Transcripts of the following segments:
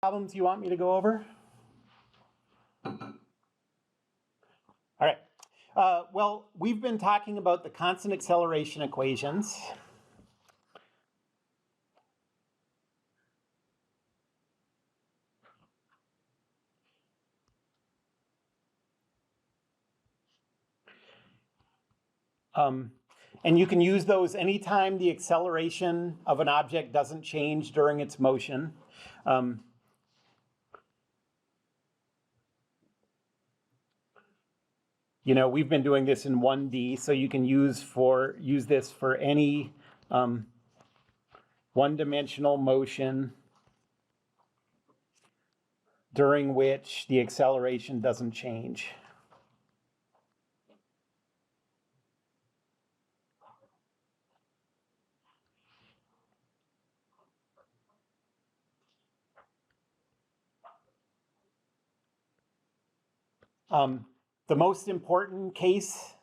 Problems you want me to go over? All right. Well, we've been talking about the constant acceleration equations. And you can use those anytime the acceleration of an object doesn't change during its motion. You know, we've been doing this in 1D, so you can use this for any one-dimensional motion during which the acceleration doesn't change. The most important case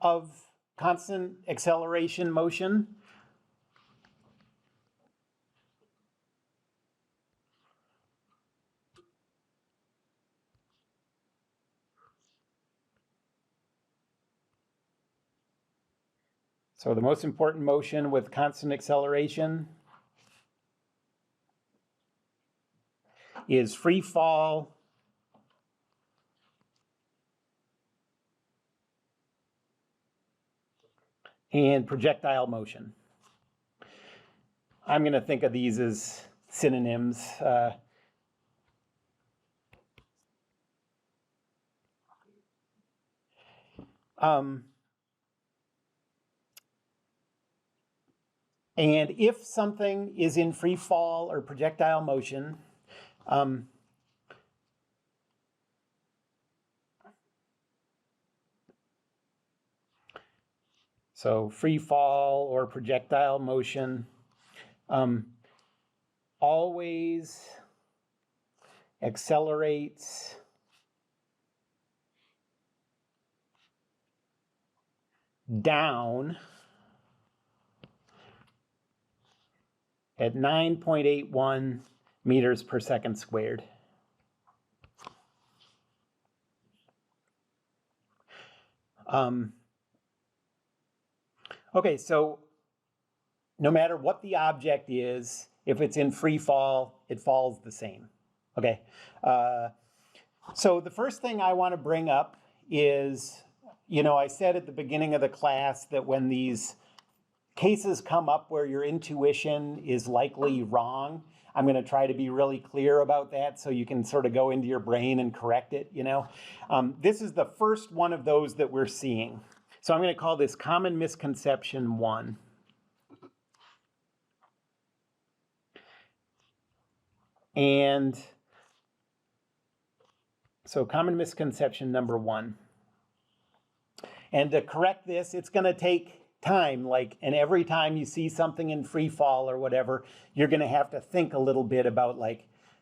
of constant acceleration motion So the most important motion with constant acceleration is free fall and projectile motion. I'm going to think of these as synonyms. And if something is in free fall or projectile motion, so free fall or projectile motion always accelerates down at 9.81 meters per second squared. Okay, so no matter what the object is, if it's in free fall, it falls the same. Okay, so the first thing I want to bring up is, you know, I said at the beginning of the class that when these cases come up where your intuition is likely wrong, I'm going to try to be really clear about that so you can sort of go into your brain and correct it, you know. This is the first one of those that we're seeing. So I'm going to call this common misconception 1. And so common misconception number 1. And to correct this, it's going to take time, and every time you see something in free fall or whatever, you're going to have to think a little bit about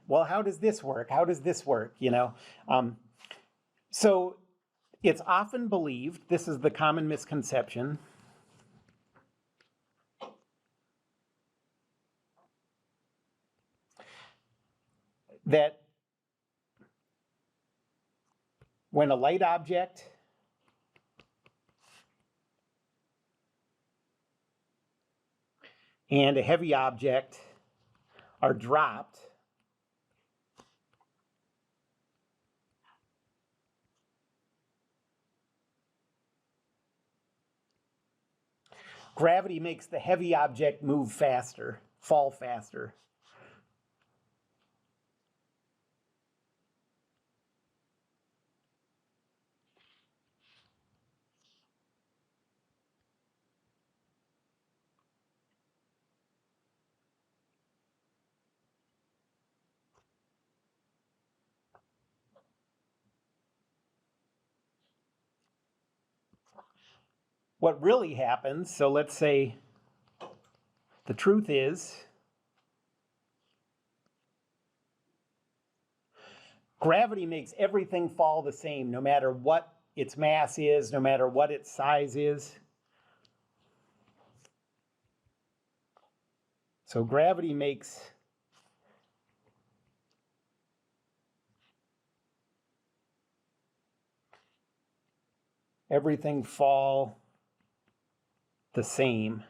well, how does this work? How does this work? You know? So it's often believed, this is the common misconception, that when a light object and a heavy object are dropped, gravity makes the heavy object move faster, fall faster. What really happens, so let's say the truth is gravity makes everything fall the same, no matter what its mass is, no matter what its size is. So gravity makes everything fall the same,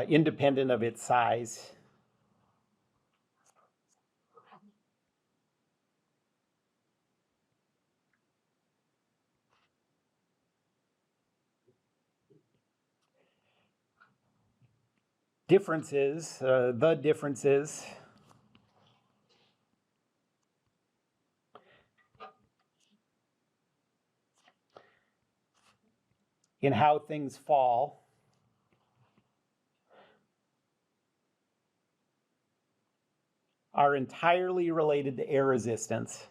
independent of its size. Differences, the differences in how things fall are entirely related to air resistance.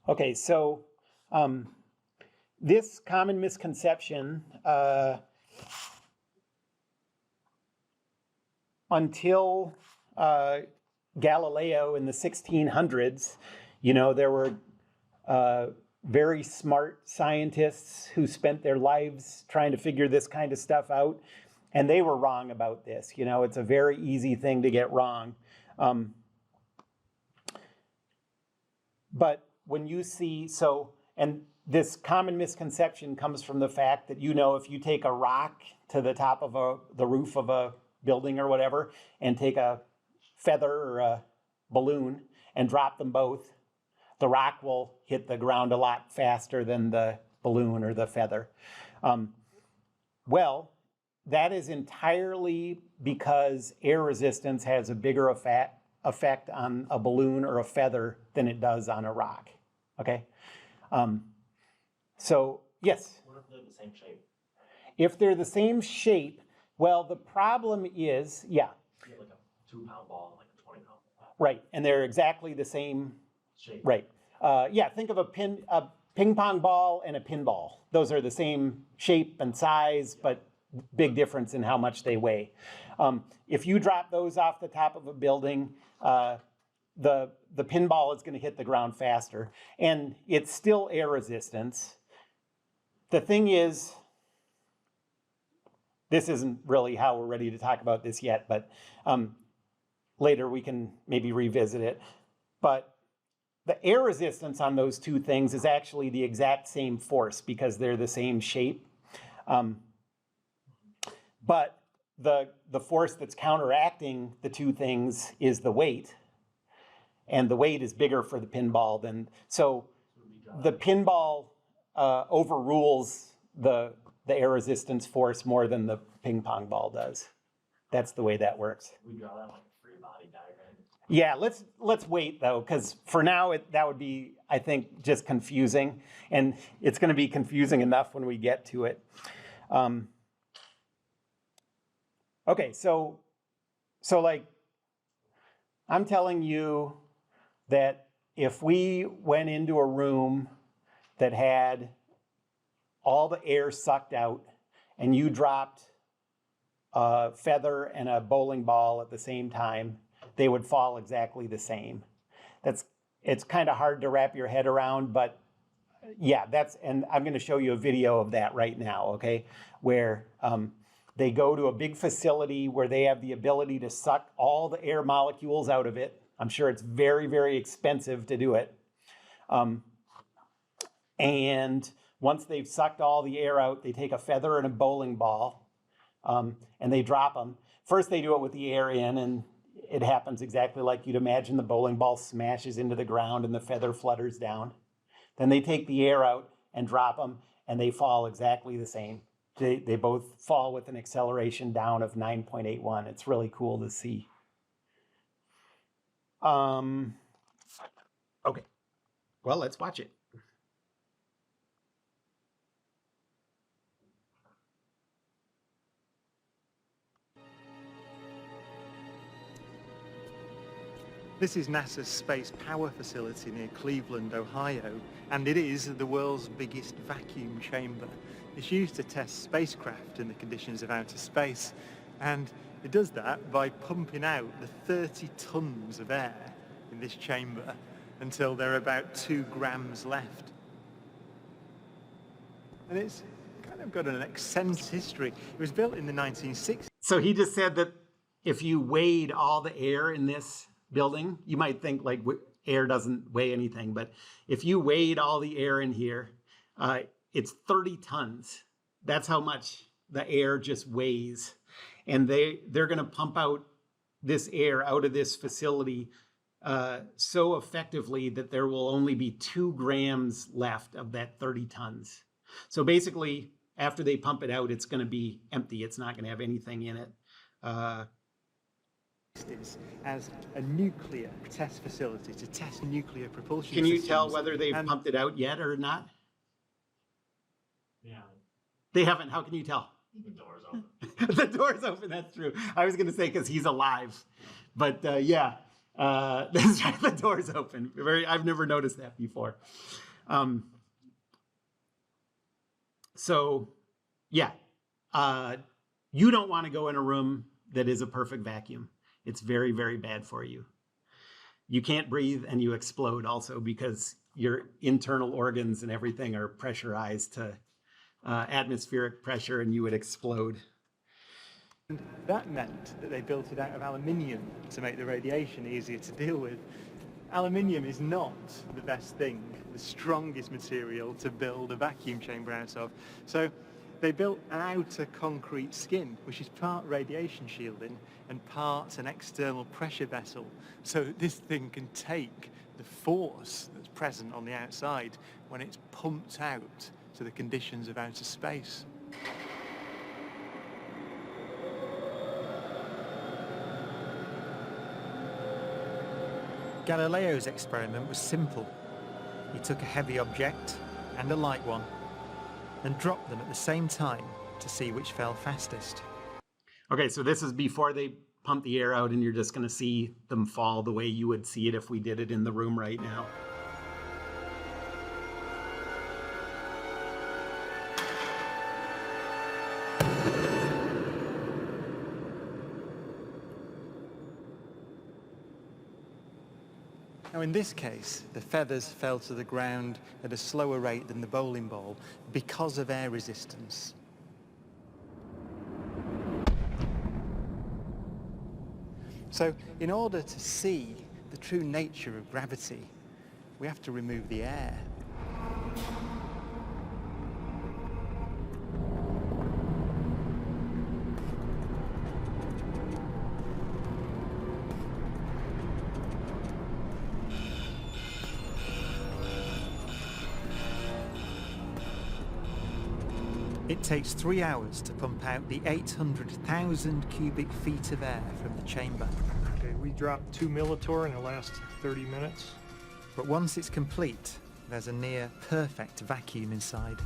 Okay, so this common misconception, until Galileo in the 1600s, there were very smart scientists who spent their lives trying to figure this kind of stuff out, and they were wrong about this. It's a very easy thing to get wrong. But when you see, and this common misconception comes from the fact that, if you take a rock to the top of the roof of a building or whatever, and take a feather or a balloon and drop them both, the rock will hit the ground a lot faster than the balloon or the feather. Well, that is entirely because air resistance has a bigger effect on a balloon or a feather than it does on a rock. Okay? So, yes? What if they're the same shape? If they're the same shape, well, the problem is, You have like a 2-pound ball and like a 20-pound ball. Right, and they're exactly the same Shape. Right. Think of a ping pong ball and a pinball. Those are the same shape and size, but big difference in how much they weigh. If you drop those off the top of a building, the pinball is going to hit the ground faster, and it's still air resistance. The thing is, this isn't really how we're ready to talk about this yet, but later we can maybe revisit it. But the air resistance on those two things is actually the exact same force because they're the same shape. But the force that's counteracting the two things is the weight. And the weight is bigger for the pinball than, so the pinball overrules the air resistance force more than the ping pong ball does. That's the way that works. We draw that like a free body diagram. Yeah, let's wait though, because for now that would be, I think, just confusing, and it's going to be confusing enough when we get to it. Okay, so like, I'm telling you that if we went into a room that had all the air sucked out, and you dropped a feather and a bowling ball at the same time, they would fall exactly the same. It's kind of hard to wrap your head around, but yeah, and I'm going to show you a video of that right now, okay? Where they go to a big facility where they have the ability to suck all the air molecules out of it. I'm sure it's very, very expensive to do it. And once they've sucked all the air out, they take a feather and a bowling ball, and they drop them. First, they do it with the air in, and it happens exactly like you'd imagine. The bowling ball smashes into the ground and the feather flutters down. Then they take the air out and drop them, and they fall exactly the same. They both fall with an acceleration down of 9.81. It's really cool to see. Okay, well, let's watch it. This is NASA's Space Power Facility near Cleveland, Ohio, and it is the world's biggest vacuum chamber. It's used to test spacecraft in the conditions of outer space, And it does that by pumping out the 30 tons of air in this chamber until there are about 2 grams left. And it's kind of got an eccentric history. It was built in the 1960s. So he just said that if you weighed all the air in this building, you might think like air doesn't weigh anything, but if you weighed all the air in here, it's 30 tons. That's how much the air just weighs. And they're going to pump out this air out of this facility so effectively that there will only be 2 grams left of that 30 tons. So basically, after they pump it out, it's going to be empty. It's not going to have anything in it. As a nuclear test facility to test nuclear propulsion Can you systems. tell whether they've pumped it out yet or not? Yeah, They haven't. How can you tell? the door's open. The door's open. That's true. I was going to say because he's alive, but yeah, that's right. The door's open. I've never noticed that before. So, yeah, you don't want to go in a room that is a perfect vacuum. It's very, very bad for you. You can't breathe and you explode also because your internal organs and everything are pressurized to atmospheric pressure and you would explode. And that meant that they built it out of aluminium to make the radiation easier to deal with. Aluminium is not the best thing, the strongest material to build a vacuum chamber out of. So they built an outer concrete skin, which is part radiation shielding and part an external pressure vessel, so that this thing can take the force that's present on the outside when it's pumped out to the conditions of outer space. Galileo's experiment was simple. He took a heavy object and a light one and dropped them at the same time to see which fell fastest. Okay, so this is before they pump the air out and you're just going to see them fall the way you would see it if we did it in the room right now. Now in this case, the feathers fell to the ground at a slower rate than the bowling ball because of air resistance. So in order to see the true nature of gravity, we have to remove the air. It takes 3 hours to pump out the 800,000 cubic feet of air from the chamber. Okay, we dropped 2 Militor in the last 30 minutes. But once it's complete, there's a near perfect vacuum inside.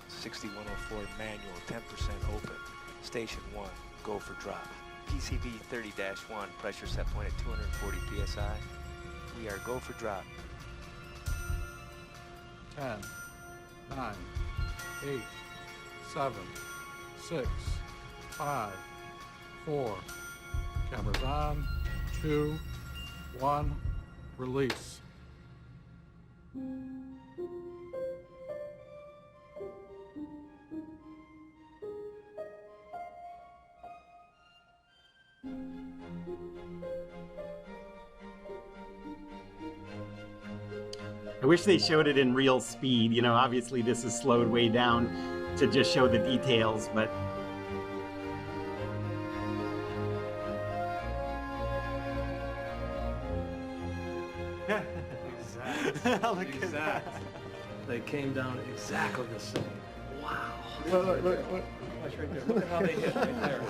6104 manual, 10% open. Station 1, go for drop. PCB 30-1, pressure set point at 240 psi. We are go for drop. 10, 9, 8, 7, 6, 5, 4. Cameras on. 2, 1. Release. I wish they showed it in real speed. You know, obviously this is slowed way down to just show the details, but Exactly. They came down exactly the same. Wow. Look. Watch right there. Look at how they hit right there.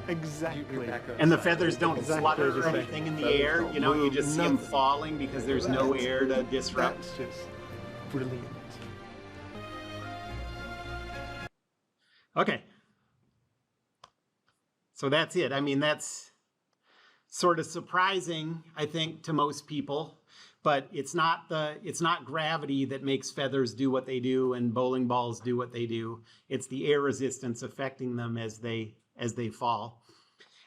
Exactly. and the feathers don't Exactly flutter the or same. anything in the air. You know, you just see them falling because there's no air to disrupt. That's just brilliant. Okay. So that's it. I mean, that's sort of surprising, I think, to most people. but it's not gravity that makes feathers do what they do and bowling balls do what they do. It's the air resistance affecting them as they fall.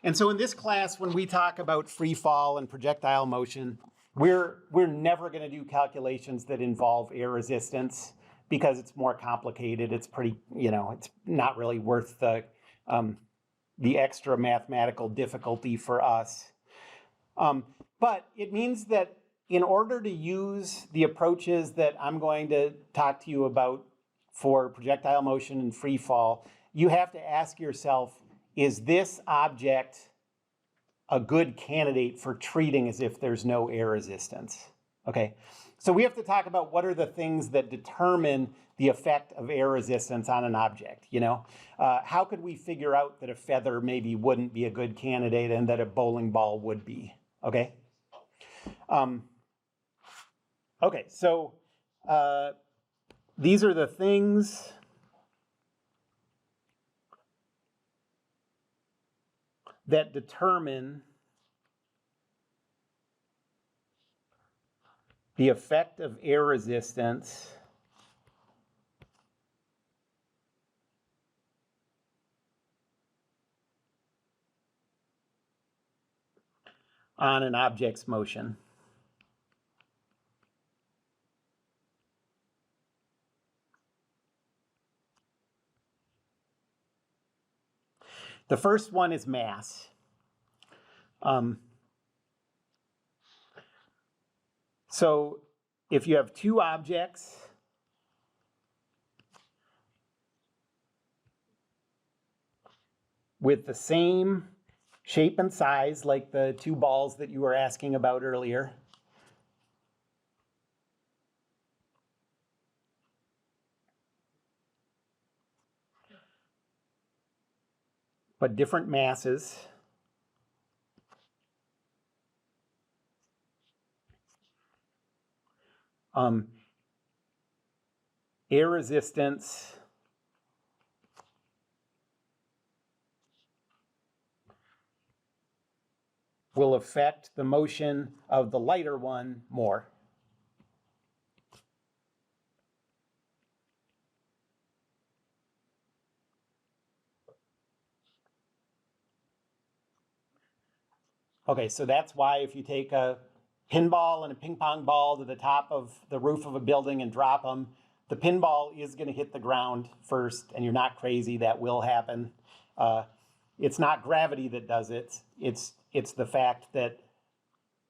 And so in this class, when we talk about free fall and projectile motion, we're never going to do calculations that involve air resistance because it's more complicated. It's pretty, it's not really worth the extra mathematical difficulty for us. But it means that in order to use the approaches that I'm going to talk to you about for projectile motion and free fall, you have to ask yourself, is this object a good candidate for treating as if there's no air resistance? Okay, so we have to talk about what are the things that determine the effect of air resistance on an object, How could we figure out that a feather maybe wouldn't be a good candidate and that a bowling ball would be, okay? Okay, so these are the things that determine the effect of air resistance on an object's motion. The first one is mass. So if you have two objects with the same shape and size, like the two balls that you were asking about earlier, but different masses, air resistance will affect the motion of the lighter one more. Okay, so that's why if you take a pinball and a ping pong ball to the top of the roof of a building and drop them, the pinball is going to hit the ground first, and you're not crazy, that will happen. It's not gravity that does it. It's the fact that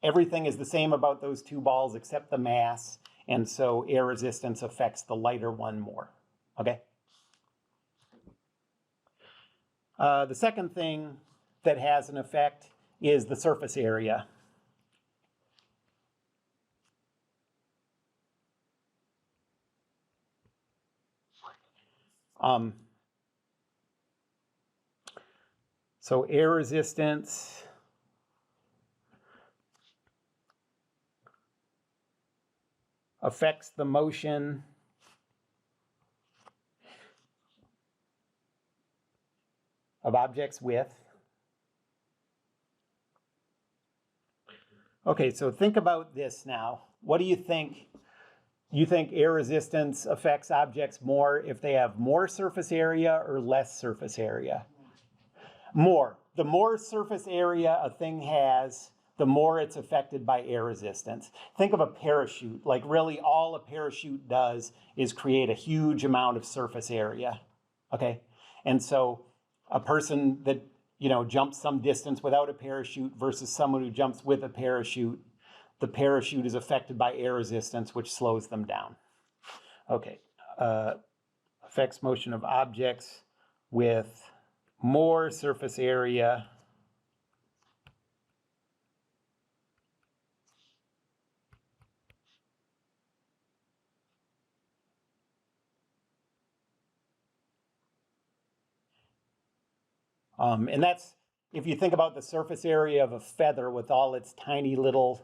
everything is the same about those two balls except the mass, and so air resistance affects the lighter one more, okay? The second thing that has an effect is the surface area. So air resistance affects the motion of objects with. Okay, so think about this now. What do you think? You think air resistance affects objects more if they have more surface area or less surface area? More. The more surface area a thing has, the more it's affected by air resistance. Think of a parachute. Like really all a parachute does is create a huge amount of surface area, okay? And so a person that jumps some distance without a parachute versus someone who jumps with a parachute, the parachute is affected by air resistance, which slows them down. Okay, affects motion of objects with more surface area and that's, if you think about the surface area of a feather with all its tiny little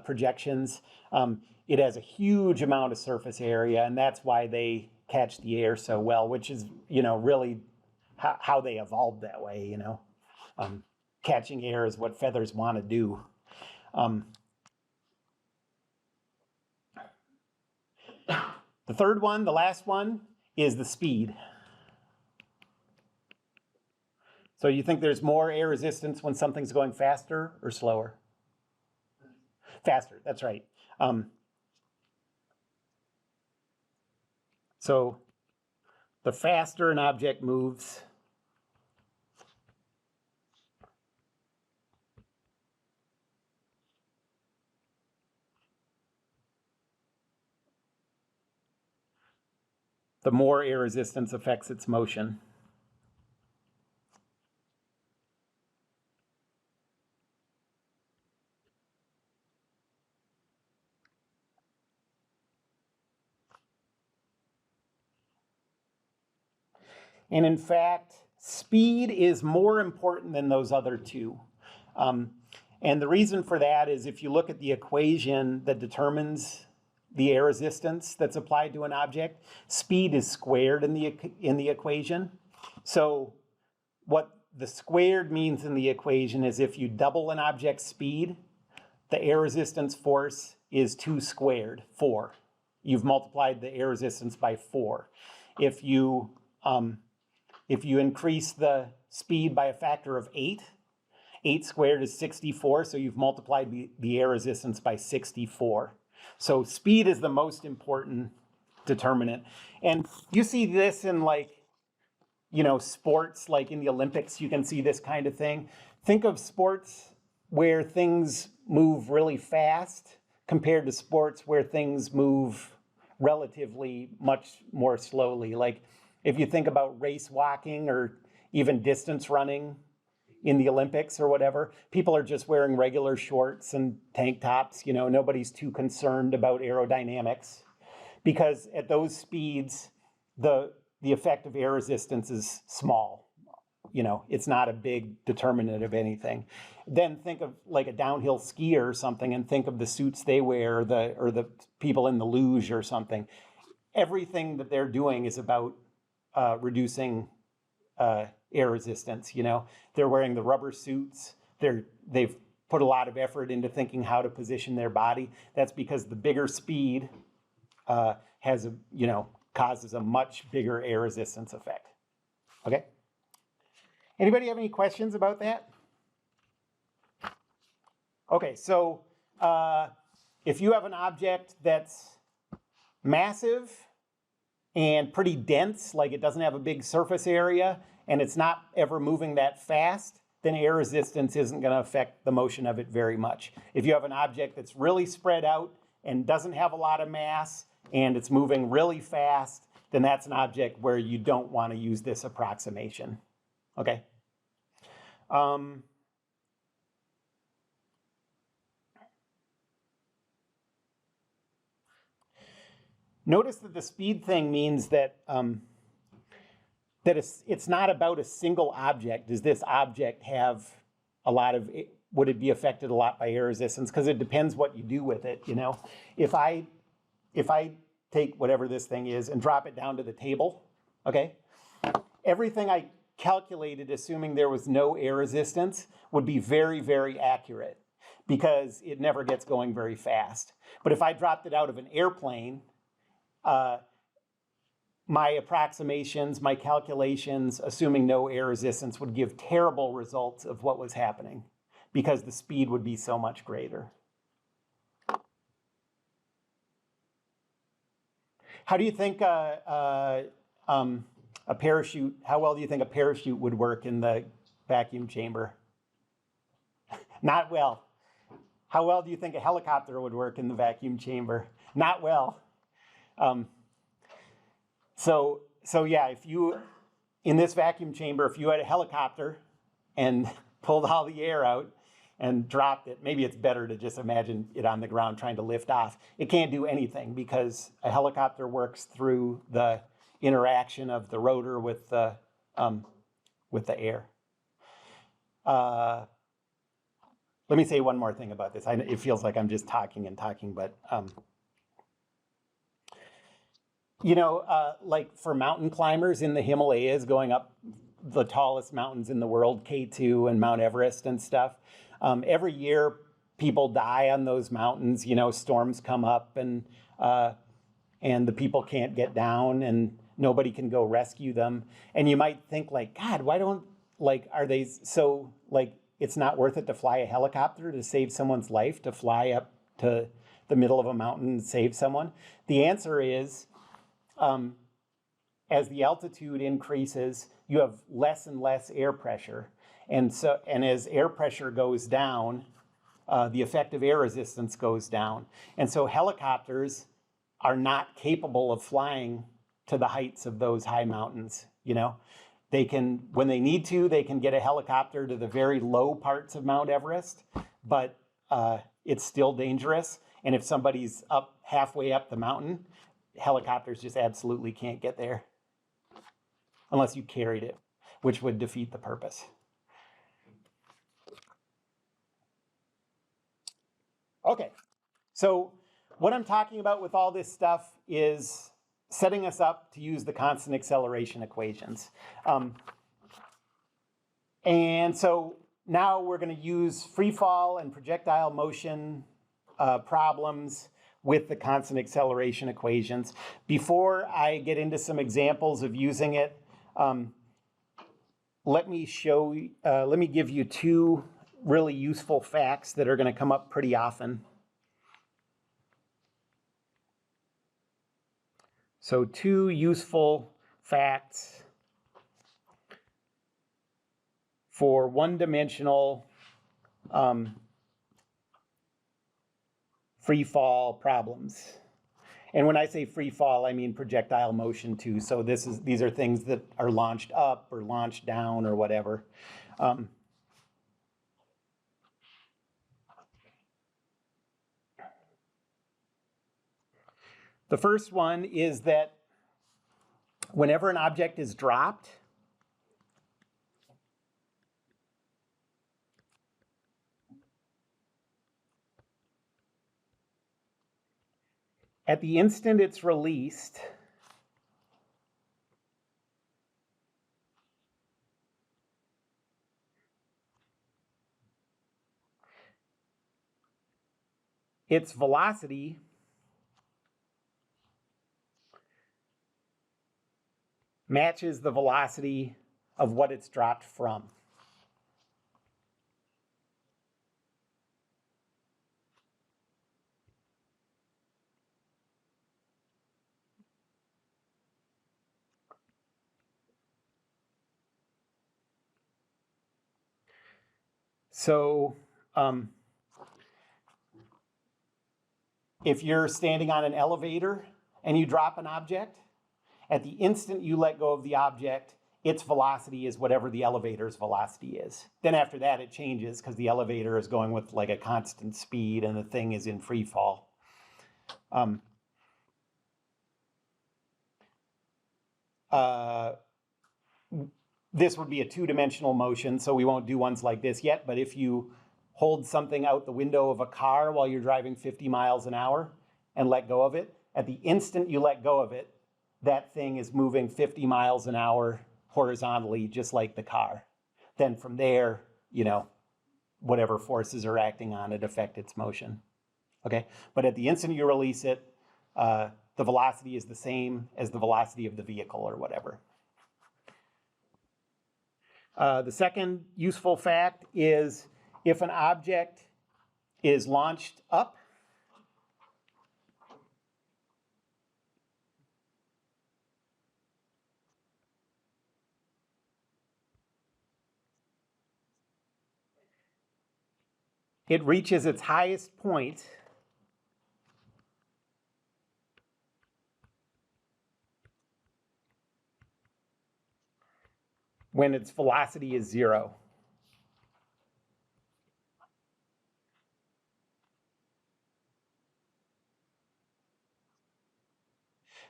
projections, it has a huge amount of surface area, and that's why they catch the air so well, which is, really how they evolved that way, Catching air is what feathers want to do. The third one, the last one, is the speed. So you think there's more air resistance when something's going faster or slower? Faster, that's right. So the faster an object moves, the more air resistance affects its motion. And in fact, speed is more important than those other two. And the reason for that is if you look at the equation that determines the air resistance that's applied to an object, speed is squared in the equation. So what the squared means in the equation is if you double an object's speed, the air resistance force is 2 squared, 4. You've multiplied the air resistance by 4. If you increase the speed by a factor of 8, 8 squared is 64, so you've multiplied the air resistance by 64. So speed is the most important determinant. And you see this in sports, like in the Olympics, you can see this kind of thing. Think of sports where things move really fast compared to sports where things move relatively much more slowly. Like if you think about race walking or even distance running in the Olympics or whatever, people are just wearing regular shorts and tank tops. Nobody's too concerned about aerodynamics because at those speeds, the effect of air resistance is small. It's not a big determinant of anything. Then think of like a downhill skier or something and think of the suits they wear or the people in the luge or something. Everything that they're doing is about reducing air resistance. They're wearing the rubber suits. They've put a lot of effort into thinking how to position their body. That's because the bigger speed causes a much bigger air resistance effect. Okay. Anybody have any questions about that? Okay, so if you have an object that's massive and pretty dense, like it doesn't have a big surface area, and it's not ever moving that fast, then air resistance isn't going to affect the motion of it very much. If you have an object that's really spread out and doesn't have a lot of mass, and it's moving really fast, then that's an object where you don't want to use this approximation. Okay? Notice that the speed thing means that it's not about a single object. Does this object have would it be affected a lot by air resistance? Because it depends what you do with it, If I take whatever this thing is and drop it down to the table, okay? Everything I calculated, assuming there was no air resistance, would be very, very accurate because it never gets going very fast. But if I dropped it out of an airplane, my approximations, my calculations, assuming no air resistance, would give terrible results of what was happening because the speed would be so much greater. How do you think a parachute, how well do you think a parachute would work in the vacuum chamber? Not well. How well do you think a helicopter would work in the vacuum chamber? Not well. So yeah, in this vacuum chamber, if you had a helicopter and pulled all the air out and dropped it, maybe it's better to just imagine it on the ground trying to lift off. It can't do anything because a helicopter works through the interaction of the rotor with the air. Let me say one more thing about this. It feels like I'm just talking, but like for mountain climbers in the Himalayas going up the tallest mountains in the world, K2 and Mount Everest and stuff, every year people die on those mountains, storms come up and and the people can't get down and nobody can go rescue them. And you might think like, God, why don't, like, are they so, like, it's not worth it to fly a helicopter to save someone's life, to fly up to the middle of a mountain and save someone? The answer is, as the altitude increases, you have less and less air pressure. And as air pressure goes down, the effective air resistance goes down. And so helicopters are not capable of flying to the heights of those high mountains. You know, they can, when they need to, they can get a helicopter to the very low parts of Mount Everest, but it's still dangerous. And if somebody's up halfway up the mountain, helicopters just absolutely can't get there unless you carried it, which would defeat the purpose. Okay, so what I'm talking about with all this stuff is setting us up to use the constant acceleration equations. And so now we're going to use free fall and projectile motion problems with the constant acceleration equations. Before I get into some examples of using it, let me give you two really useful facts that are going to come up pretty often. So two useful facts for one-dimensional free fall problems. And when I say free fall, I mean projectile motion too. So these are things that are launched up or launched down or whatever. The first one is that whenever an object is dropped, at the instant it's released, its velocity matches the velocity of what it's dropped from. So if you're standing on an elevator and you drop an object, at the instant you let go of the object, its velocity is whatever the elevator's velocity is. Then after that, it changes because the elevator is going with like a constant speed and the thing is in free fall. This would be a two-dimensional motion, so we won't do ones like this yet, but if you hold something out the window of a car while you're driving 50 miles an hour and let go of it, at the instant you let go of it, that thing is moving 50 miles an hour horizontally, just like the car. Then from there, you know, whatever forces are acting on it affect its motion. Okay, but at the instant you release it, the velocity is the same as the velocity of the vehicle or whatever. The second useful fact is if an object is launched up, it reaches its highest point when its velocity is 0.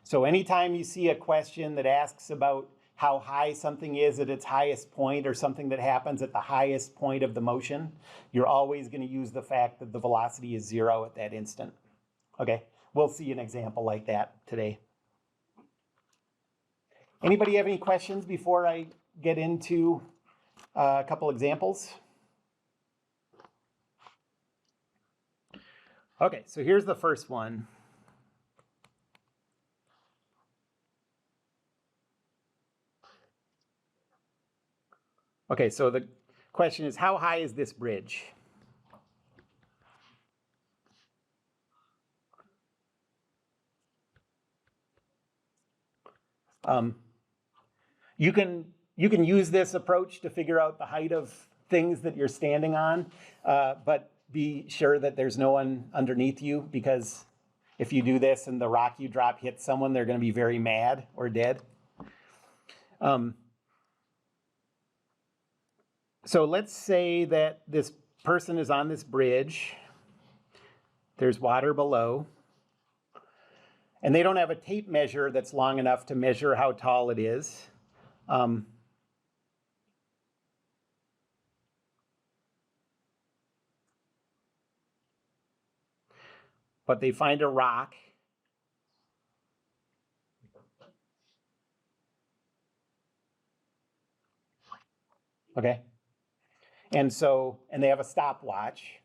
So anytime you see a question that asks about how high something is at its highest point or something that happens at the highest point of the motion, you're always going to use the fact that the velocity is 0 at that instant. Okay, we'll see an example like that today. Anybody have any questions before I get into a couple examples? Okay, so here's the first one. Okay, so the question is, how high is this bridge? You can use this approach to figure out the height of things that you're standing on, but be sure that there's no one underneath you, because if you do this and the rock you drop hits someone, they're going to be very mad or dead. So let's say that this person is on this bridge. There's water below. And they don't have a tape measure that's long enough to measure how tall it is. But they find a rock. Okay. And they have a stopwatch.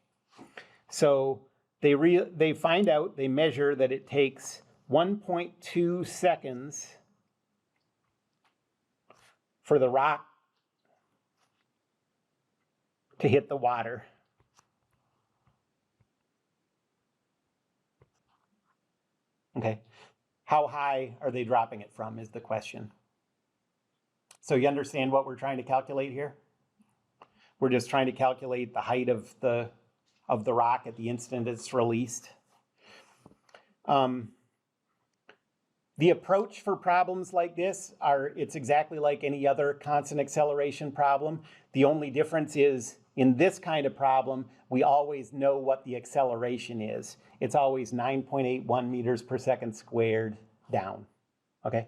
So they find out, they measure that it takes 1.2 seconds for the rock to hit the water. Okay. How high are they dropping it from is the question. So you understand what we're trying to calculate here? We're just trying to calculate the height of the rock at the instant it's released. The approach for problems like this it's exactly like any other constant acceleration problem. The only difference is in this kind of problem, we always know what the acceleration is. It's always 9.81 meters per second squared down, okay?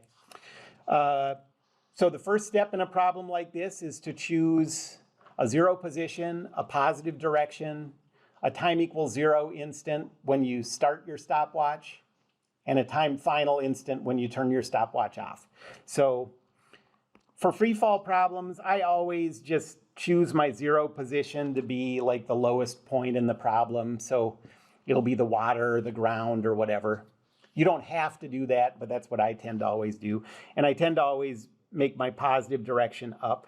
So the first step in a problem like this is to choose a zero position, a positive direction, a time equals 0 instant when you start your stopwatch, and a time final instant when you turn your stopwatch off. So for free fall problems, I always just choose my 0 position to be like the lowest point in the problem. So it'll be the water, the ground, or whatever. You don't have to do that, but that's what I tend to always do. And I tend to always make my positive direction up.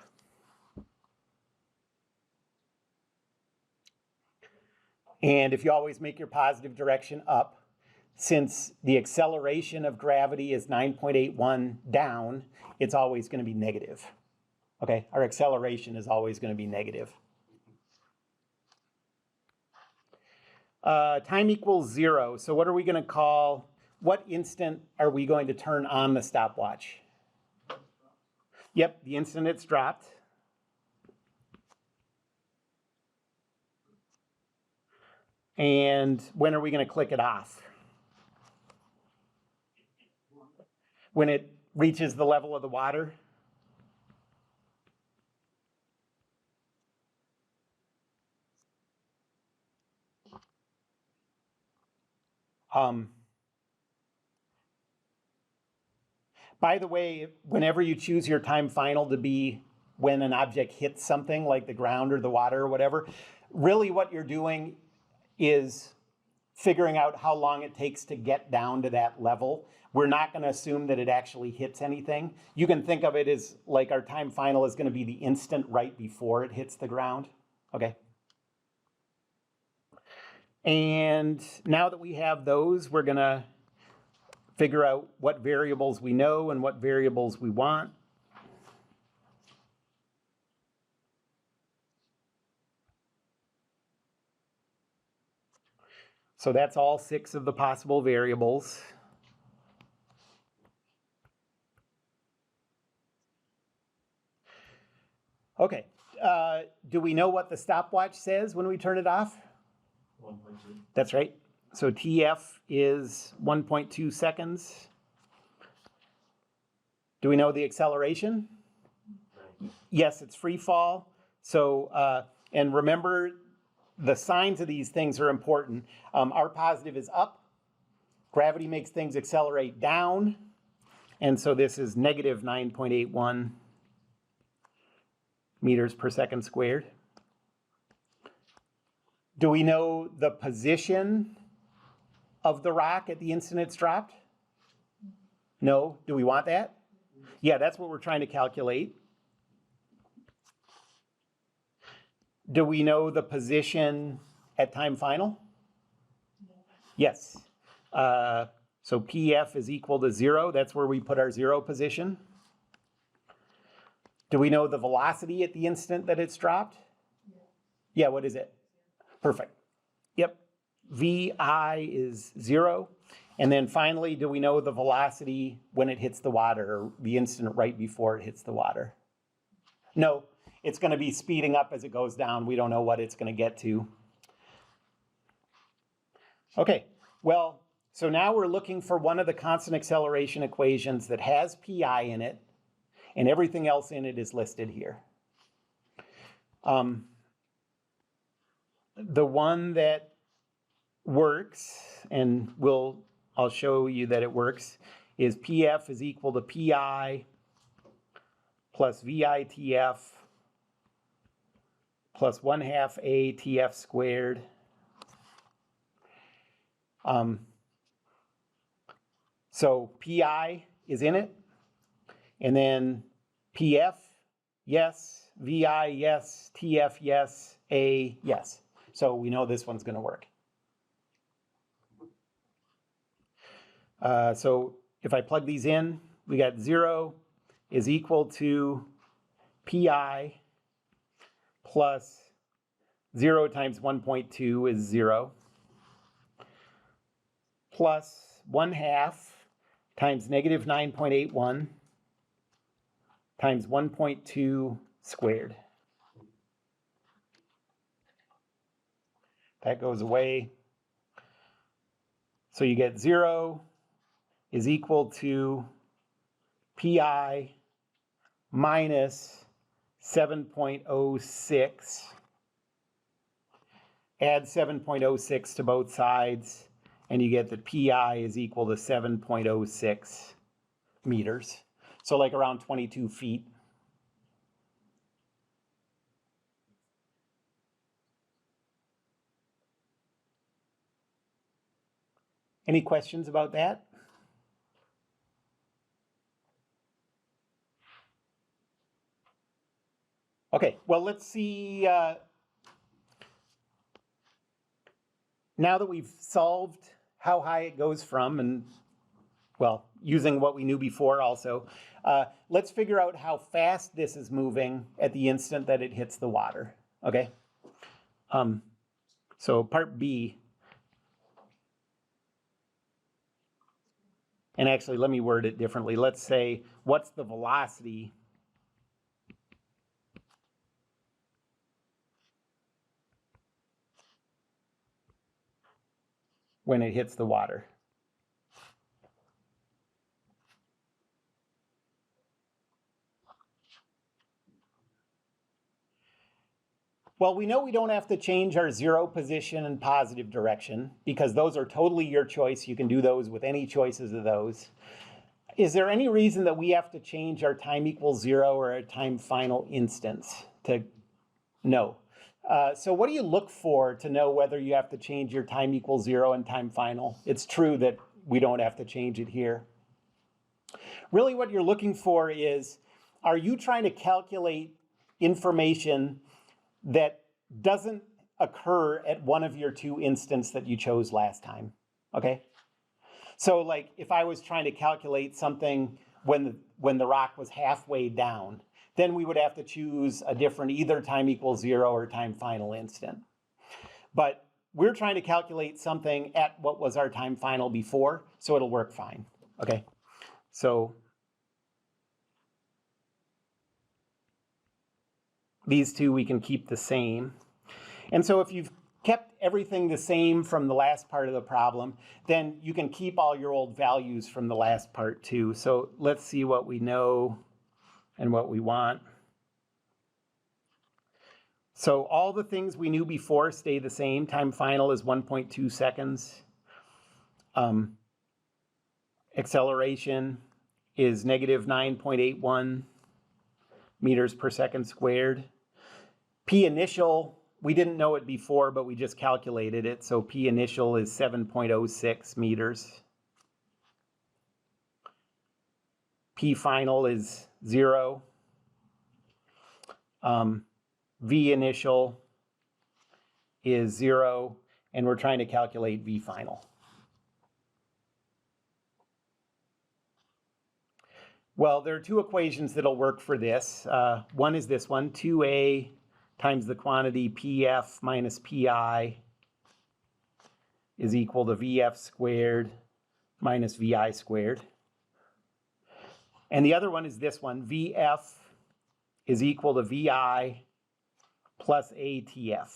And if you always make your positive direction up, since the acceleration of gravity is 9.81 down, it's always going to be negative. Okay, our acceleration is always going to be negative. Time equals 0. So what are we going to call, what instant are we going to turn on the stopwatch? Yep, the instant it's dropped. And when are we going to click it off? When it reaches the level of the water? By the way, whenever you choose your time final to be when an object hits something like the ground or the water or whatever, really what you're doing is figuring out how long it takes to get down to that level. We're not going to assume that it actually hits anything. You can think of it as like our time final is going to be the instant right before it hits the ground. Okay. And now that we have those, we're going to figure out what variables we know and what variables we want. So that's all 6 of the possible variables. Okay, do we know what the stopwatch says when we turn it off? 1.2. That's right. So TF is 1.2 seconds. Do we know the acceleration? Right. Yes, it's free fall. So, and remember, the signs of these things are important. R positive is up. Gravity makes things accelerate down. And so this is negative 9.81 meters per second squared. Do we know the position of the rock at the instant it's dropped? No. Do we want that? Yeah, that's what we're trying to calculate. Do we know the position at time final? Yes. So PF is equal to 0. That's where we put our 0 position. Do we know the velocity at the instant that it's dropped? Yeah, what is it? Perfect. Yep. VI is 0. And then finally, do we know the velocity when it hits the water, or the instant right before it hits the water? No, it's going to be speeding up as it goes down. We don't know what it's going to get to. Okay, well, so now we're looking for one of the constant acceleration equations that has pi in it, and everything else in it is listed here. The one that works, and I'll show you that it works, is PF is equal to PI plus VITF plus 1/2 ATF squared. So PI is in it, and then PF, yes, VI, yes, TF, yes, A, yes. So we know this one's going to work. So if I plug these in, we got 0 is equal to PI plus 0 times 1.2 is 0 plus 1/2 times negative 9.81 times 1.2 squared. That goes away. So you get 0 is equal to PI minus 7.06. Add 7.06 to both sides, and you get that PI is equal to 7.06 meters. So like around 22 feet. Any questions about that? Okay, well, let's see. Now that we've solved how high it goes from, and well, using what we knew before also, let's figure out how fast this is moving at the instant that it hits the water, okay? So part B. And actually, let me word it differently. Let's say, what's the velocity when it hits the water? Well, we know we don't have to change our 0 position and positive direction because those are totally your choice. You can do those with any choices of those. Is there any reason that we have to change our time equals 0 or our time final instance to no? So what do you look for to know whether you have to change your time equals 0 and time final? It's true that we don't have to change it here. Really what you're looking for is, are you trying to calculate information that doesn't occur at one of your 2 instants that you chose last time, okay? So like if I was trying to calculate something when the rock was halfway down, then we would have to choose a different either time equals 0 or time final instant. But we're trying to calculate something at what was our time final before, so it'll work fine, okay? So these two we can keep the same. And so if you've kept everything the same from the last part of the problem, then you can keep all your old values from the last part too. So let's see what we know and what we want. So all the things we knew before stay the same. Time final is 1.2 seconds. Acceleration is negative 9.81 meters per second squared. P initial, we didn't know it before, but we just calculated it. So P initial is 7.06 meters. P final is 0. V initial is 0, and we're trying to calculate V final. Well, there are two equations that'll work for this. One is this one, 2a times the quantity PF minus PI is equal to VF squared minus VI squared. And the other one is this one, VF is equal to VI plus ATF.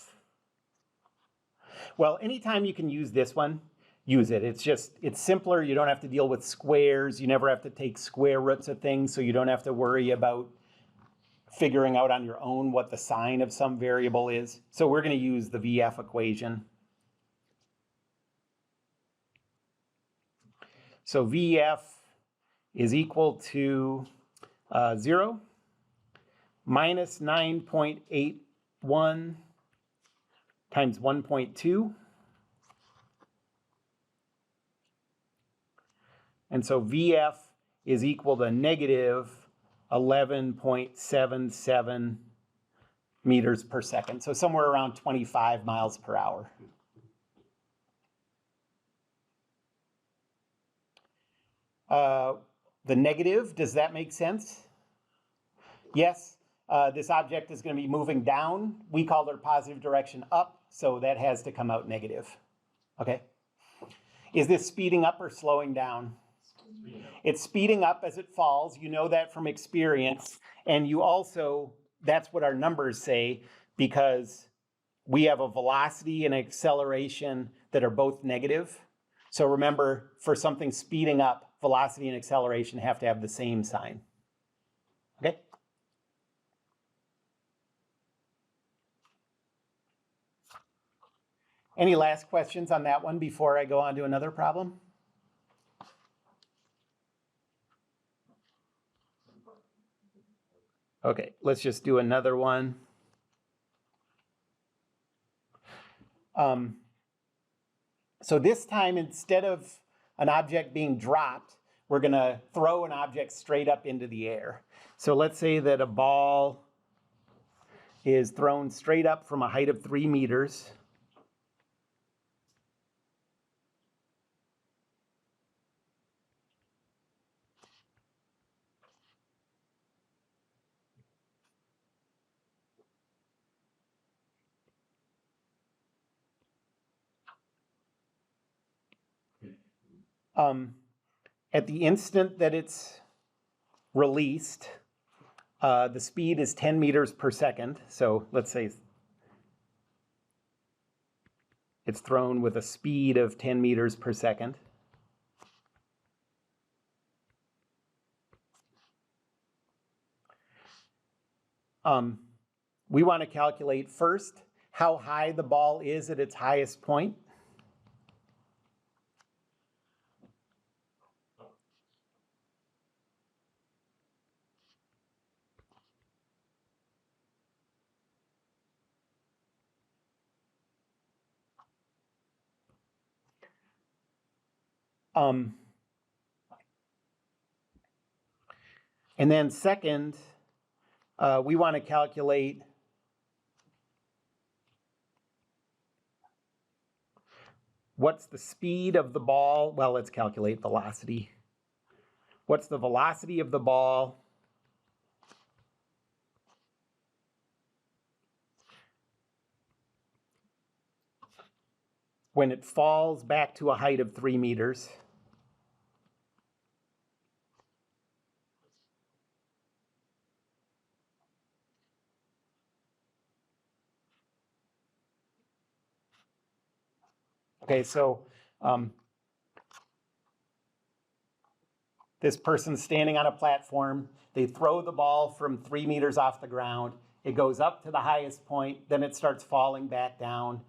Well, anytime you can use this one, use it. It's simpler. You don't have to deal with squares. You never have to take square roots of things, so you don't have to worry about figuring out on your own what the sign of some variable is. So we're going to use the VF equation. So VF is equal to 0 minus 9.81 times 1.2. And so VF is equal to negative 11.77 meters per second. So somewhere around 25 miles per hour. The negative, does that make sense? Yes, this object is going to be moving down. We call their positive direction up, so that has to come out negative. Okay. Is this speeding up or slowing down? It's speeding up as it falls. You know that from experience. And you also, that's what our numbers say, because we have a velocity and acceleration that are both negative. So remember, for something speeding up, velocity and acceleration have to have the same sign. Okay? Any last questions on that one before I go on to another problem? Okay, let's just do another one. So this time, instead of an object being dropped, we're going to throw an object straight up into the air. So let's say that a ball is thrown straight up from a height of 3 meters. At the instant that it's released, the speed is 10 meters per second. So let's say it's thrown with a speed of 10 meters per second. We want to calculate first how high the ball is at its highest point. And then second, we want to calculate what's the speed of the ball. Well, let's calculate velocity. What's the velocity of the ball when it falls back to a height of 3 meters? Okay, so this person's standing on a platform. They throw the ball from 3 meters off the ground. It goes up to the highest point, then it starts falling back down.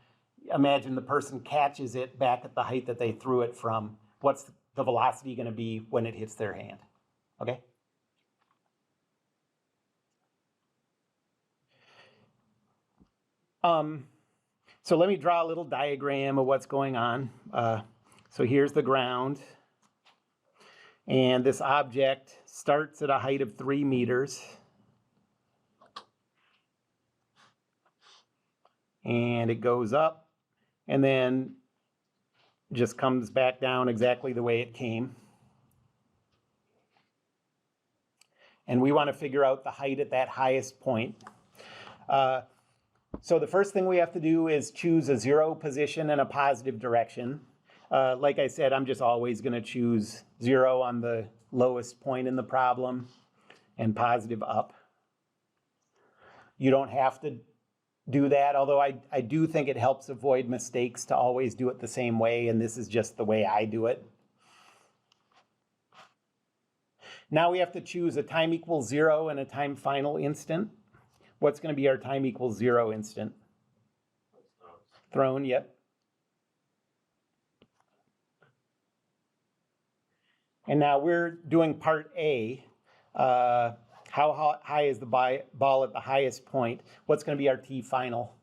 Imagine the person catches it back at the height that they threw it from. What's the velocity going to be when it hits their hand? Okay? So let me draw a little diagram of what's going on. So here's the ground. And this object starts at a height of 3 meters. and it goes up and then just comes back down exactly the way it came. And we want to figure out the height at that highest point. So the first thing we have to do is choose a 0 position and a positive direction. Like I said, I'm just always going to choose 0 on the lowest point in the problem and positive up. You don't have to do that, although I do think it helps avoid mistakes to always do it the same way, and this is just the way I do it. Now we have to choose a time equals 0 and a time final instant. What's going to be our time equals 0 instant? Thrown, yep. And now we're doing part A. How high is the ball at the highest point? What's going to be our T final?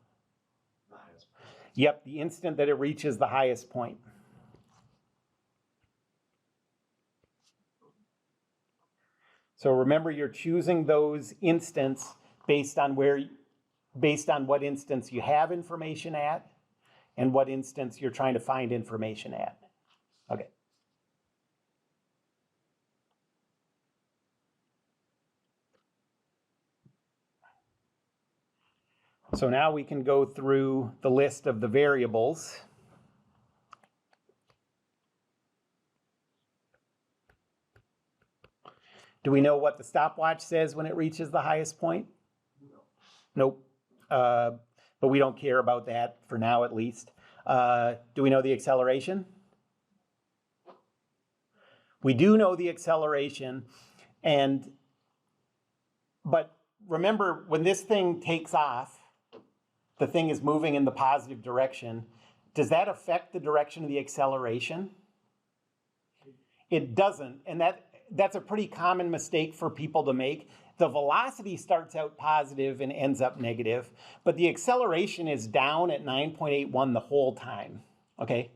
Yep, the instant that it reaches the highest point. So remember, you're choosing those instants based on what instance you have information at and what instance you're trying to find information at. Okay. So now we can go through the list of the variables. Do we know what the stopwatch says when it reaches the highest point? Nope. But we don't care about that for now, at least. Do we know the acceleration? We do know the acceleration, but remember, when this thing takes off, the thing is moving in the positive direction. Does that affect the direction of the acceleration? It doesn't, and that's a pretty common mistake for people to make. The velocity starts out positive and ends up negative, but the acceleration is down at 9.81 the whole time, okay?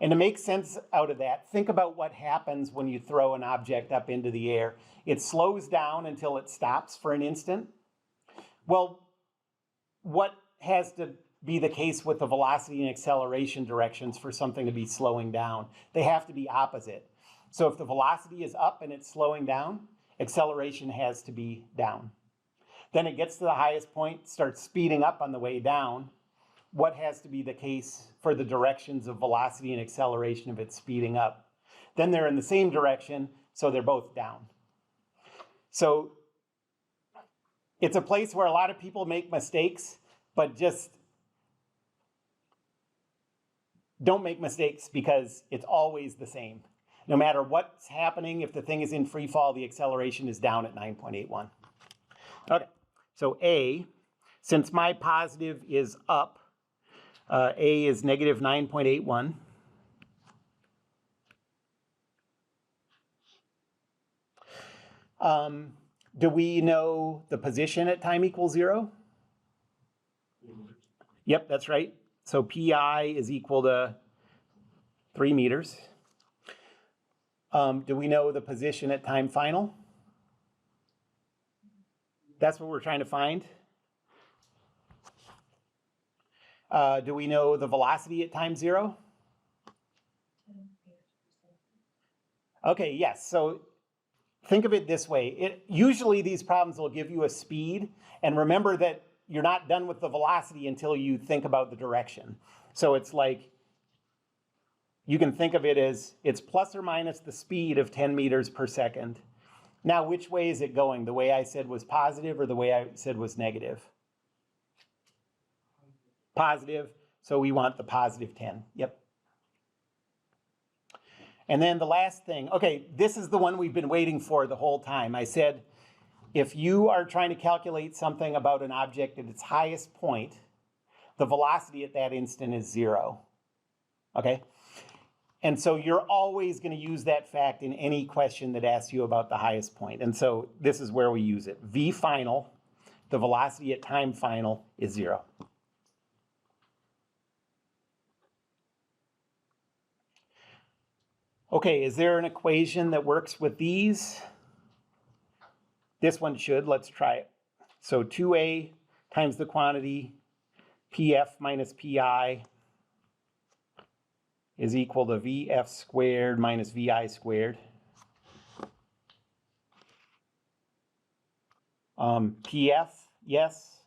And to make sense out of that, think about what happens when you throw an object up into the air. It slows down until it stops for an instant. Well, what has to be the case with the velocity and acceleration directions for something to be slowing down? They have to be opposite. So if the velocity is up and it's slowing down, acceleration has to be down. Then it gets to the highest point, starts speeding up on the way down. What has to be the case for the directions of velocity and acceleration if it's speeding up? Then they're in the same direction, so they're both down. So it's a place where a lot of people make mistakes, but just don't make mistakes because it's always the same. No matter what's happening, if the thing is in free fall, the acceleration is down at 9.81. Okay, so A, since my positive is up, A is negative 9.81. Do we know the position at time equals 0? Yep, that's right. So PI is equal to 3 meters. Do we know the position at time final? That's what we're trying to find. Do we know the velocity at time 0? Okay, yes. So think of it this way. Usually these problems will give you a speed, and remember that you're not done with the velocity until you think about the direction. So it's like, you can think of it as it's plus or minus the speed of 10 meters per second. Now, which way is it going? The way I said was positive or the way I said was negative? Positive, so we want the positive 10, yep. And then the last thing, okay, this is the one we've been waiting for the whole time. I said, if you are trying to calculate something about an object at its highest point, the velocity at that instant is 0, okay? And so you're always going to use that fact in any question that asks you about the highest point. And so this is where we use it. V final, the velocity at time final is 0. Okay, is there an equation that works with these? This one should. Let's try it. So 2a times the quantity PF minus PI is equal to VF squared minus VI squared. PF, yes.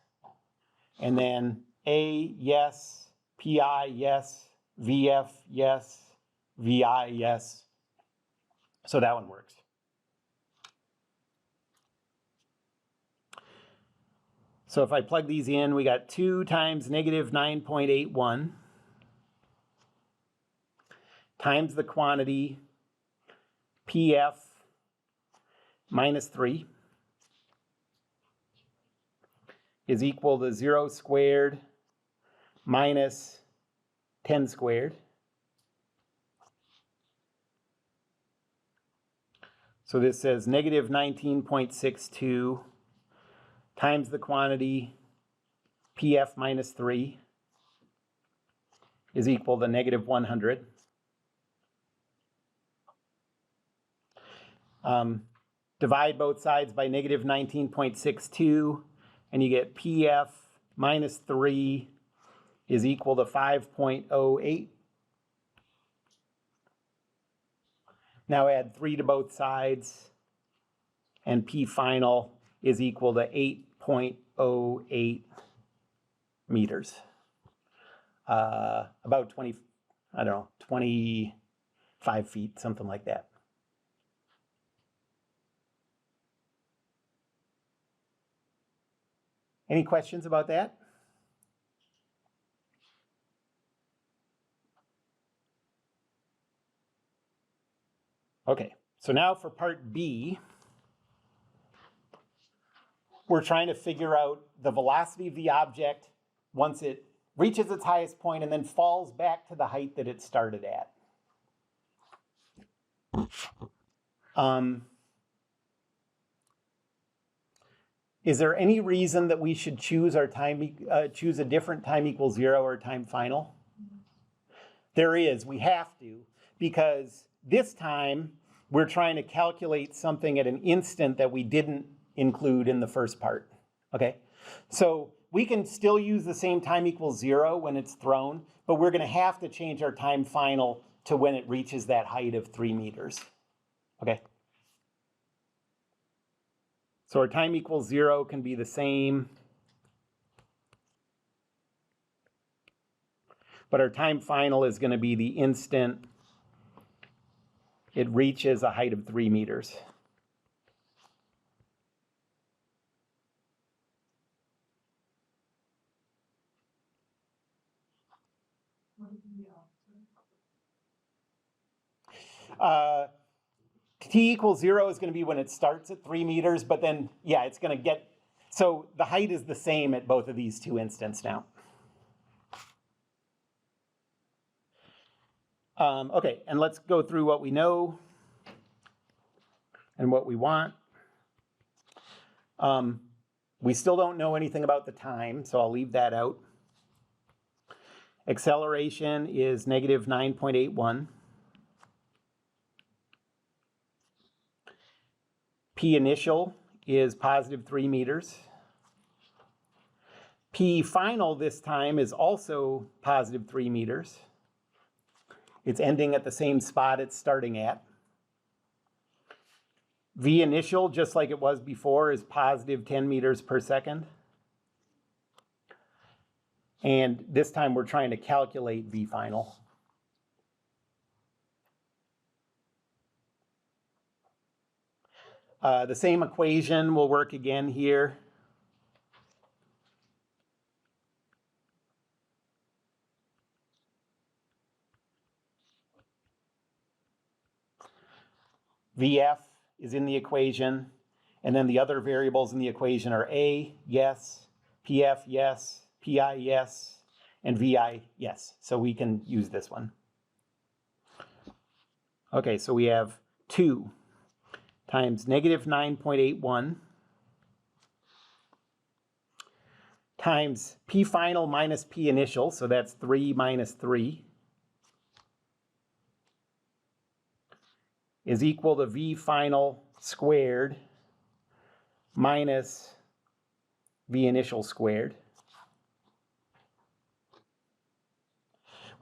And then A, yes. PI, yes. VF, yes. VI, yes. So that one works. So if I plug these in, we got 2 times negative 9.81 times the quantity PF minus 3 is equal to 0 squared minus 10 squared. So this says negative 19.62 times the quantity PF minus 3 is equal to negative 100. Divide both sides by negative 19.62, and you get PF minus 3 is equal to 5.08. Now add 3 to both sides, and P final is equal to 8.08 meters. About 20, I don't know, 25 feet, something like that. Any questions about that? Okay, so now for part B, we're trying to figure out the velocity of the object once it reaches its highest point and then falls back to the height that it started at. Is there any reason that we should choose our time, choose a different time equals 0 or time final? There is, we have to, because this time we're trying to calculate something at an instant that we didn't include in the first part, okay? So we can still use the same time equals 0 when it's thrown, but we're gonna have to change our time final to when it reaches that height of 3 meters, okay? So our time equals 0 can be the same, but our time final is gonna be the instant it reaches a height of 3 meters. T equals 0 is going to be when it starts at 3 meters, but then, yeah, it's going to get, so the height is the same at both of these two instants now. Okay, and let's go through what we know and what we want. We still don't know anything about the time, so I'll leave that out. Acceleration is negative 9.81. P initial is positive 3 meters. P final this time is also positive 3 meters. It's ending at the same spot it's starting at. V initial, just like it was before, is positive 10 meters per second. And this time we're trying to calculate V final. The same equation will work again here. VF is in the equation, and then the other variables in the equation are A, yes, PF, yes, PI, yes, and VI, yes. So we can use this one. Okay, so we have 2 times negative 9.81 times P final minus P initial, so that's 3 minus 3, is equal to V final squared minus V initial squared.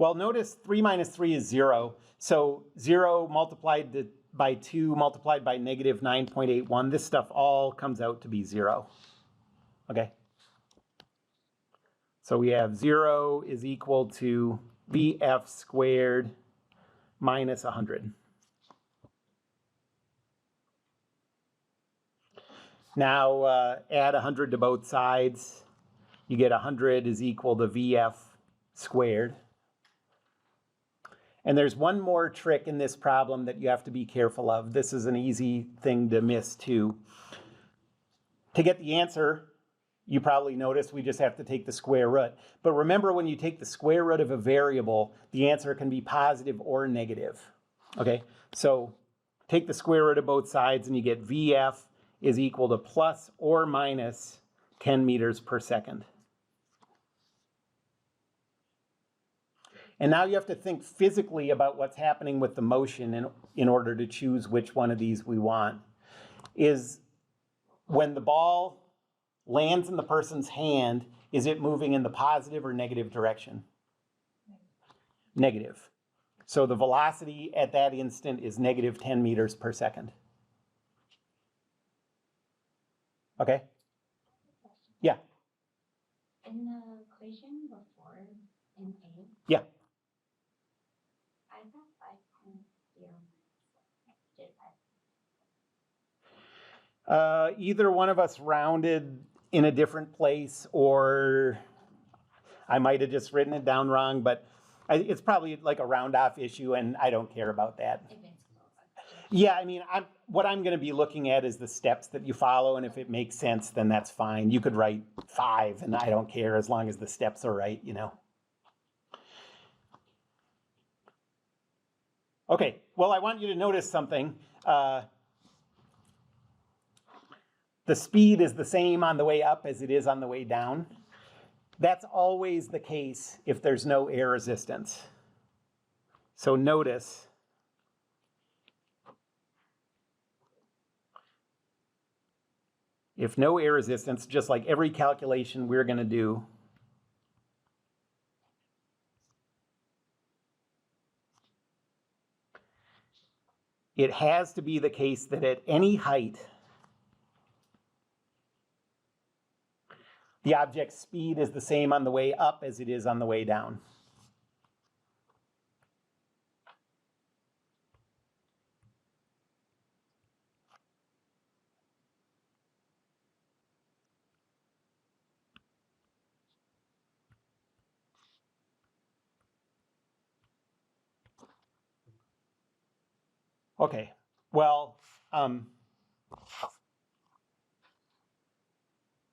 Well, notice 3 minus 3 is 0. So 0 multiplied by 2 multiplied by negative 9.81. This stuff all comes out to be 0. Okay. So we have 0 is equal to VF squared minus 100. Now add 100 to both sides. You get 100 is equal to VF squared. And there's one more trick in this problem that you have to be careful of. This is an easy thing to miss too. To get the answer, you probably noticed we just have to take the square root. But remember, when you take the square root of a variable, the answer can be positive or negative. Okay, so take the square root of both sides and you get VF is equal to plus or minus 10 meters per second. And now you have to think physically about what's happening with the motion in order to choose which one of these we want. Is when the ball lands in the person's hand, is it moving in the positive or negative direction? Negative. So the velocity at that instant is negative 10 meters per second. Okay? Yeah. In the equation before in A, Yeah. I got 5.0. Did I? Either one of us rounded in a different place, or I might have just written it down wrong, but it's probably like a round off issue, and I don't care about that. If it's close. Yeah, I mean, what I'm going to be looking at is the steps that you follow, and if it makes sense, then that's fine. You could write 5, and I don't care as long as the steps are right, you know. Okay, well, I want you to notice something. The speed is the same on the way up as it is on the way down. That's always the case if there's no air resistance. So notice, if no air resistance, just like every calculation we're going to do, it has to be the case that at any height, the object's speed is the same on the way up as it is on the way down. Okay, well,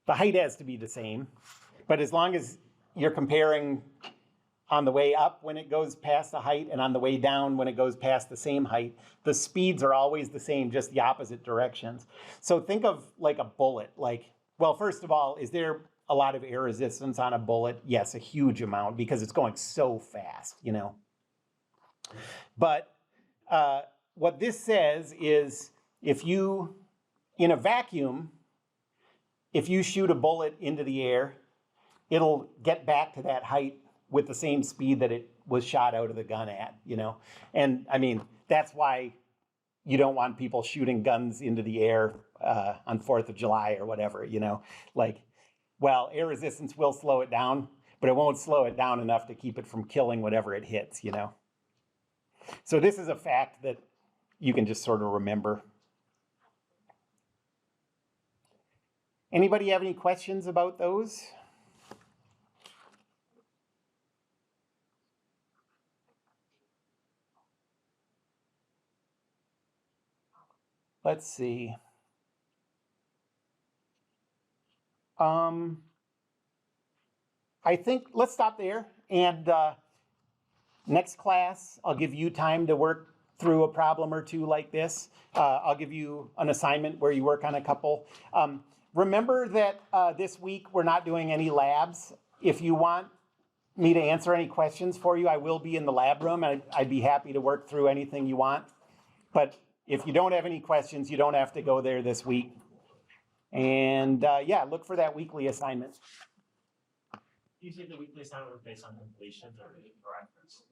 the height has to be the same, but as long as you're comparing on the way up when it goes past the height and on the way down when it goes past the same height, the speeds are always the same, just the opposite directions. So think of like a bullet. Like, well, first of all, is there a lot of air resistance on a bullet? Yes, a huge amount, because it's going so fast, you know. But what this says is, if you, in a vacuum, if you shoot a bullet into the air, it'll get back to that height with the same speed that it was shot out of the gun at, you know? And I mean, that's why you don't want people shooting guns into the air on 4th of July or whatever, you know? Like, well, air resistance will slow it down, but it won't slow it down enough to keep it from killing whatever it hits, you know? So this is a fact that you can just sort of remember. Anybody have any questions about those? Let's see. I think let's stop there, and next class I'll give you time to work through a problem or two like this. I'll give you an assignment where you work on a couple. Remember that this week we're not doing any labs. If you want me to answer any questions for you, I will be in the lab room, and I'd be happy to work through anything you want. But if you don't have any questions, you don't have to go there this week. And yeah, look for that weekly assignment. You say the weekly assignment was based on completion or reference?